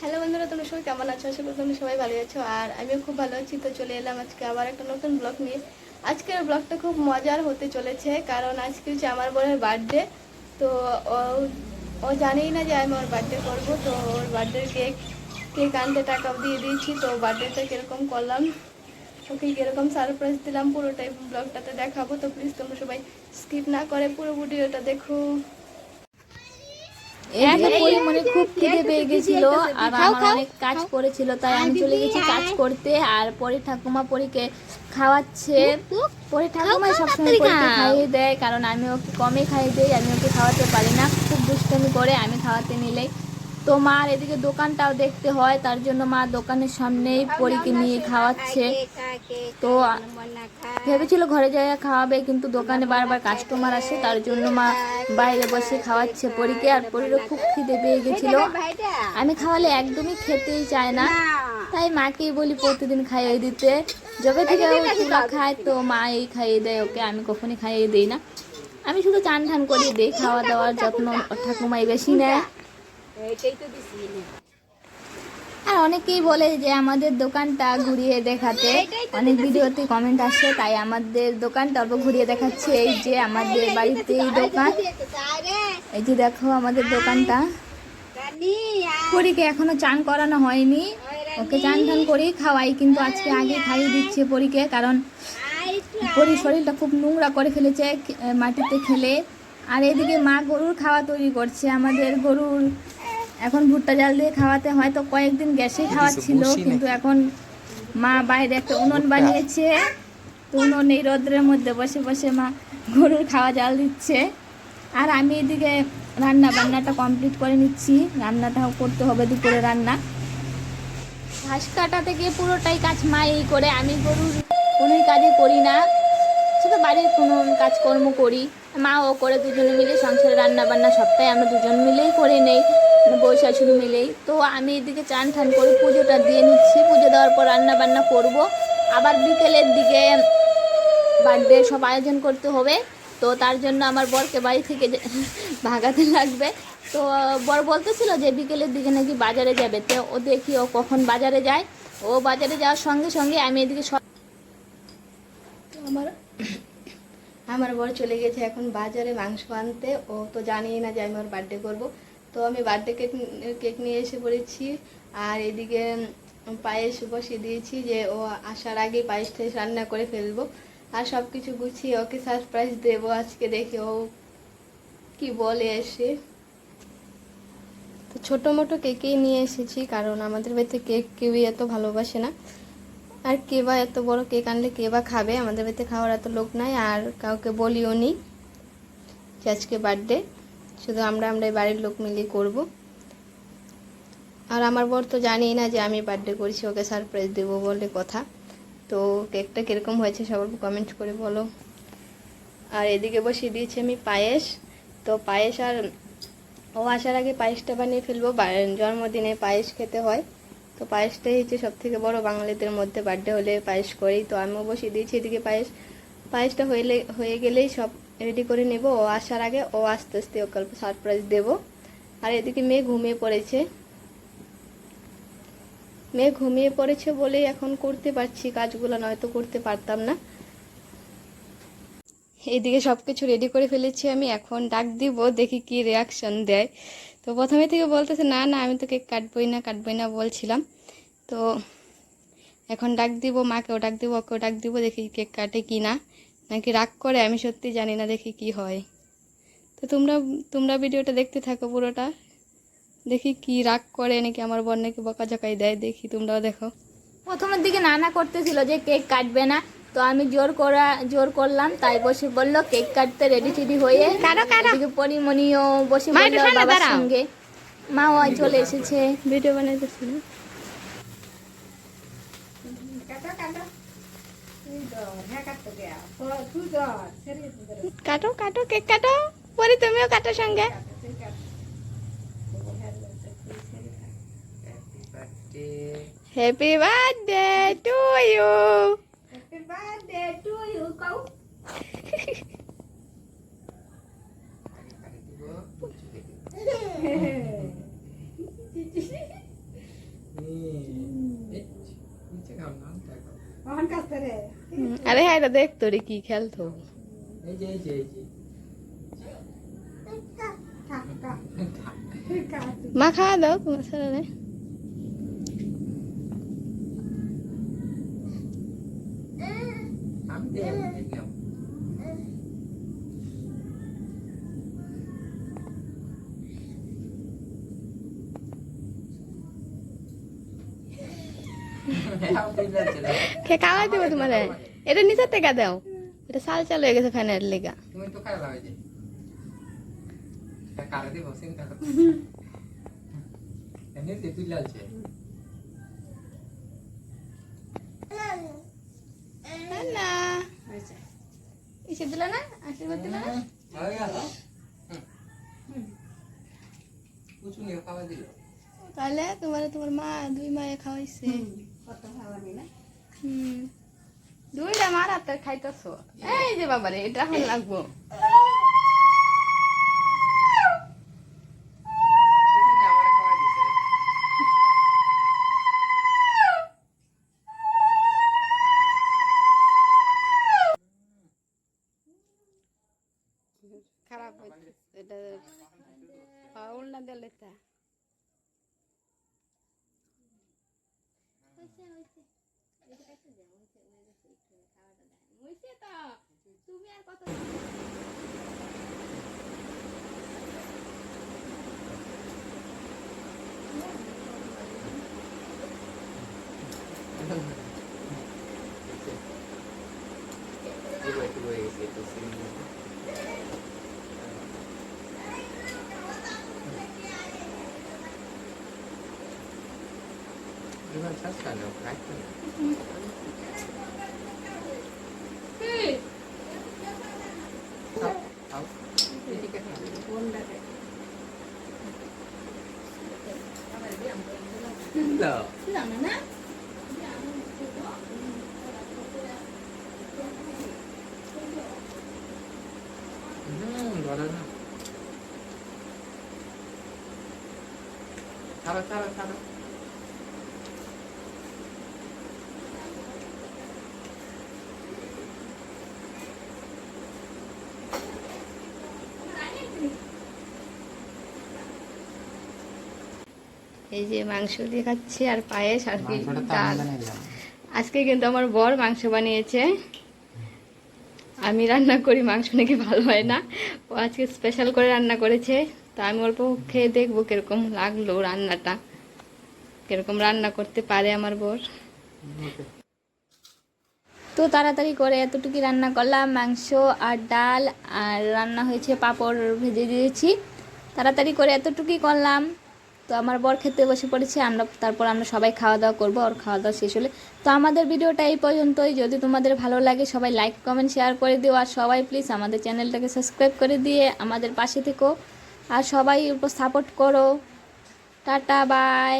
Hello বন্ধুরা, তোমরা সবাই কেমন আছো? আশা করি তোমরা সবাই ভালো আছো আর আমিও খুব ভালো আছি। তো চলে এলাম আজকে আবার একটা নতুন ব্লগ নিয়ে। আজকের ব্লগটা খুব মজার হতে চলেছে, কারণ আজকে হচ্ছে আমার বোনের বার্থডে। তো ও ও জানেই না যে আমি ওর বার্থডে করবো। তো ওর বার্থডে কেক আনতে টাকা দিয়ে দিয়েছি। তো বার্থডেটা কীরকম করলাম, ওকে কীরকম সারপ্রাইজ দিলাম, পুরোটাই ব্লগটাতে দেখাবো। তো প্লিজ তোমরা সবাই স্কিপ না করে পুরো ভিডিওটা দেখো। এদিকে পরিমণি খুব খিদে পেয়ে গেছিল আর আমার অনেক কাজ পড়েছিল, তাই আমি চলে গেছি কাজ করতে। আর পরি ঠাকুমা পরীকে খাওয়াচ্ছে। পরি ঠাকুমা সবসময় পরীকে খাইয়ে দেয়, কারণ আমি ওকে কমই খাইয়ে দিই, আমি ওকে খাওয়াতে পারি না, খুব দুষ্টামি করে আমি খাওয়াতে নিলেই। তো মার এদিকে দোকানটাও দেখতে হয়, তার জন্য মা দোকানের সামনেই পরীকে নিয়ে খাওয়াচ্ছে। তো ভেবেছিল ঘরে যাইয়া খাওয়াবে, কিন্তু দোকানে বারবার কাস্টমার আসে, তার জন্য মা বাইরে বসে খাওয়াচ্ছে পরীকে। আর পরীরও খুব খিদে পেয়ে গেছিল, আমি খাওয়ালে একদমই খেতেই চায় না, তাই মাকেই বলি প্রতিদিন খাইয়ে দিতে। যবে থেকে ও চুলা খায় তো মা এই খাইয়ে দেয় ওকে, আমি কখনই খাইয়ে দিই না, আমি শুধু চান ঠান করিয়ে দিই। খাওয়া দাওয়ার যত্ন ঠাকুমাই বেশি নেয়। আর অনেকেই বলে যে আমাদের দোকানটা ঘুরিয়ে দেখাতে, অনেক ভিডিওতে কমেন্ট আসে, তাই আমাদের দোকানটা অল্প ঘুরিয়ে দেখাচ্ছে। এই যে আমাদের বাড়িতে এই দোকান, এই যে দেখো আমাদের দোকানটা। পরীকে এখনো চান করানো হয়নি, ওকে চান টান করেই খাওয়াই, কিন্তু আজকে আগে খাইয়ে দিচ্ছে পরীকে, কারণ পরীর শরীরটা খুব নোংরা করে ফেলেছে মাটিতে খেলে। আর এদিকে মা গরুর খাওয়া তৈরি করছে। আমাদের গরুর এখন ভুট্টা জাল দিয়ে খাওয়াতে হয়, তো কয়েকদিন গ্যাসে খাওয়াচ্ছিল, কিন্তু এখন মা বাইরে একটা উনুন বানিয়েছে, তো উনুন এই রোদ্রের মধ্যে বসে বসে মা গরুর খাওয়া জাল দিচ্ছে। আর আমি এদিকে রান্না বান্নাটা কমপ্লিট করে নিচ্ছি, রান্নাটাও করতে হবে, দুপুরে রান্না। ঘাস কাটা থেকে পুরোটাই কাজ মাই করে, আমি গরুর কোনোই কাজে করি না, শুধু বাড়ির কোনো কাজকর্ম করি, মা ও করে, দুজনে মিলে সংসারে রান্না বান্না সবটাই আমরা দুজন মিলেই করে নেই, বউ শাশুড়ি মিলেই। তো আমি এদিকে চান ঠান করে পুজোটা দিয়ে নিচ্ছি, পুজো দেওয়ার পর রান্না বান্না করব। আবার বিকেলের দিকে বার্থডে সব আয়োজন করতে হবে, তো তার জন্য আমার বরকে বাড়ি থেকে ভাগাতে লাগবে। তো বর বলতেছিল যে বিকেলের দিকে নাকি বাজারে যাবে, তো ও দেখি ও কখন বাজারে যায়। ও বাজারে যাওয়ার সঙ্গে সঙ্গে আমি এদিকে আমার বর চলে গেছে এখন বাজারে মাংস আনতে। ও তো জানেই না যে আমি ওর বার্থডে করবো। তো আমি বার্থডে কেক নিয়ে এসে পড়েছি। আর এদিকে পায়েস বসিয়ে দিয়েছি, যে ও আসার আগে পায়েসটা রান্না করে ফেলবো। আর সব কিছু গুছিয়ে ওকে সারপ্রাইজ দেবো আজকে, দেখে ও কি বলে এসে। তো ছোটো মোটো কেকেই নিয়ে এসেছি, কারণ আমাদের বাড়িতে কেক কেউই এত ভালোবাসে না। আর কে বা এত বড় কেক আনলে কে বা খাবে, আমাদের বাড়িতে খাওয়ার এত লোক নাই, আর কাউকে বলিও নি যে আজকে বার্থডে, শুধু আমরাই বাড়ির লোক মিলে করব। আর আমার বর তো জানেই না যে আমি বার্থডে করছি, ওকে সারপ্রাইজ দেবো বলে কথা। তো কেকটা কীরকম হয়েছে সবার কমেন্ট করে বলো। আর এদিকে বসিয়ে দিয়েছি আমি পায়েস। তো পায়েস, আর ও আসার আগে পায়েসটা বানিয়ে ফেলবো, জন্মদিনে পায়েস খেতে হয়। তো পায়েসটাই হচ্ছে সব থেকে বড়, বাঙালিদের মধ্যে বার্থডে হলে পায়েস করেই। তো আমিও বসিয়ে দিয়েছি এদিকে পায়েসটা হয়ে গেলেই সব রেডি করে নেব। ও আসার আগে, ও আস্তে আস্তে ওকে অল্প সারপ্রাইজ দেবো। আর এদিকে মেয়ে ঘুমিয়ে পড়েছে বলেই এখন করতে পারছি কাজগুলো, নয়তো করতে পারতাম না। এইদিকে সব কিছু রেডি করে ফেলেছি আমি, এখন ডাক দিব, দেখি কি রিয়াকশন দেয়। তো প্রথমে থেকে বলতেছে না না আমি তো কেক কাটবই না বলছিলাম। তো এখন ডাক দিব, মাকেও ডাক দিব, ওকেও ডাক দিব, দেখি কেক কাটে কি না, নাকি রাগ করে, আমি সত্যি জানি না, দেখি কি হয়। তো তোমরা ভিডিওটা দেখতে থাকো পুরোটা, দেখি কি রাগ করে, নাকি আমার বোন নাকি বকাঝকাই দেয়, দেখি তোমরাও দেখো। প্রথমের দিকে নানা করতেছিল যে কেক কাটবে না, তো আমি জোর করলাম, তাই বসে বললো কেক কাটতে রেডি টেডি হয়ে। এদিকে পরিমণিও বসে বললো বাবার সঙ্গে, মাও চলে এসেছে। ভিডিও বানাইতেছিল। কাটো কাটো কেক কাটো, পরে তুমিও কাটো সঙ্গে। Happy birthday to you. Happy birthday to you cow. আরে হ্যাঁ, এটা দেখ তোরে কি খেলতো। মা খাওয়া দাও তোমার ছেলে। খাওয়াই দেবো তোমার। এটা নিচের থেকে দাও, এটা সাল চালু হয়ে গেছে ফ্যানের লেগা। তুমি তো খাই লাগাই যে কারে দিব চিন্তা করো এমনি তুই লালছে না ইসে দিল না, আশীর্বাদ দিল না। হয়ে গেল কিছু নিয়ে খাওয়া দিল তাহলে তোমার মা দুই মায়ে খাওয়াইছে। দুইটা মার হাতে খাইতেছ। এই যে বাবারে, এটা এখন লাগবো। খারাপ হচ্ছে এটা, উল্টা দিলে তা তুমি আর কত 이건 찼잖아. 차라. এই যে মাংস দিয়ে খাচ্ছি আর পায়েস আর কি ডাল। আজকে কিন্তু আমার বর মাংস বানিয়েছে। আমি রান্না করি, মাংস নাকি ভালো হয় না, ও আজকে স্পেশাল করে রান্না করেছে। তো আমি অল্প খেয়ে দেখবো কিরকম লাগলো রান্নাটা, কিরকম রান্না করতে পারে আমার বর। তো তাড়াতাড়ি করে এতটুকু রান্না করলাম, মাংস আর ডাল, আর রান্না হয়েছে পাঁপড় ভেজে দিয়েছি। তাড়াতাড়ি করে এতটুকুই করলাম। তো আমার বর খেতে বসে পড়েছে, তারপর আমরা সবাই খাওয়া দাওয়া করবো। আর খাওয়া দাওয়া শেষ হলে তো আমাদের ভিডিওটা এই পর্যন্তই। যদি তোমাদের ভালো লাগে সবাই লাইক কমেন্ট শেয়ার করে দিও, আর সবাই প্লিজ আমাদের চ্যানেলটাকে সাবস্ক্রাইব করে দিয়ে আমাদের পাশে থেকো, আর সবাই সাপোর্ট করো। Tata bye.